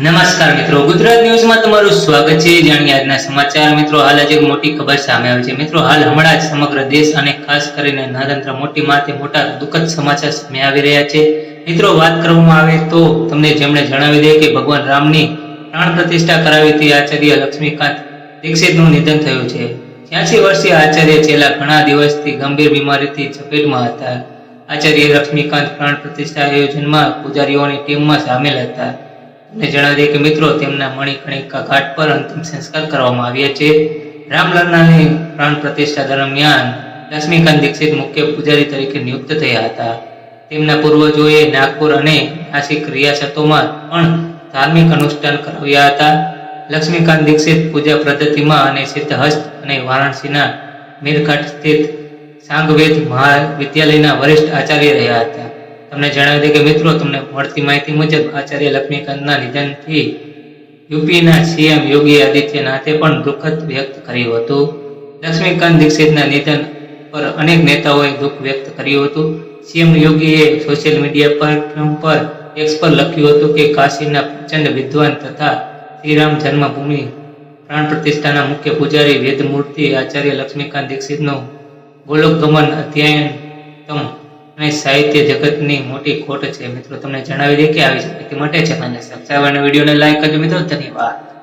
નમસ્કાર મિત્રો, ગુજરાત ન્યૂઝમાં તમારું સ્વાગત છે। જાણીએ આજના સમાચાર। મિત્રો, હાલ જ એક મોટી ખબર સામે આવી છે। મિત્રો, હાલ હમણાં જ સમગ્ર દેશ અને ખાસ કરીને નરેન્દ્ર મોદી માટે મોટા દુઃખદ સમાચાર સામે આવી રહ્યા છે। મિત્રો, વાત કરવામાં આવે તો તમને જેમણે જણાવી દે કે ભગવાન રામની પ્રાણ પ્રતિષ્ઠા કરાવી હતી આચાર્ય લક્ષ્મીકાંત દીક્ષિતનું નિધન થયું છે। 86 વર્ષીય આચાર્ય છેલ્લા ઘણા દિવસથી ગંભીર બીમારીથી ઝપેટમાં હતા। આચાર્ય લક્ષ્મીકાંત પ્રાણ પ્રતિષ્ઠા આયોજનમાં પૂજારીઓની ટીમમાં સામેલ હતા। ને જણાવી દઈએ કે મિત્રો, તેમના મણિકર્ણિકા ઘાટ પર અંતિમ સંસ્કાર કરવામાં આવ્યા છે। રામલલ્લાની પ્રાણ પ્રતિષ્ઠા દરમિયાન લક્ષ્મીકાંત દીક્ષિત મુખ્ય પૂજારી તરીકે નિયુક્ત થયા હતા। તેમના પૂર્વજોએ નાગપુર અને નાસિક રિયાસતોમાં પણ ધાર્મિક અનુષ્ઠાન કરાવ્યા હતા। લક્ષ્મીકાંત દીક્ષિત પૂજા પદ્ધતિમાં અને સિદ્ધહસ્ત અને વારાણસીના મીરઘાટ સ્થિત સાંગવેદ મહાવિદ્યાલયના વરિષ્ઠ આચાર્ય રહ્યા હતા। તમને જણાવી દે કે મિત્રો, તમને મળતી માહિતી મુજબ આચાર્ય લક્ષ્મીકાંતના નિધનથી યુપીના સીએમ યોગી આદિત્યનાથે પણ દુઃખદ વ્યક્ત કર્યું હતું। લક્ષ્મીકાંત દીક્ષિતના નિધન પર અનેક નેતાઓએ દુઃખ વ્યક્ત કર્યું હતું। સીએમ યોગીએ સોશિયલ મીડિયા પ્લેટફોર્મ પર એક્સ પર લખ્યું હતું કે કાશીના પ્રચંડ વિદ્વાન તથા શ્રીરામ જન્મભૂમિ પ્રાણ પ્રતિષ્ઠાના મુખ્ય પૂજારી વેદમૂર્તિ આચાર્ય લક્ષ્મીકાંત દીક્ષિતનું ગોલોકગમન અધ્યયનતમ અને સાહિત્ય જગતની મોટી ખોટ છે। મિત્રો, તમને જણાવી દે કે આવી માહિતી માટે ચેનલને સબસ્ક્રાઇબ અને વિડીયોને લાઈક કરજો। મિત્રો, ધન્યવાદ।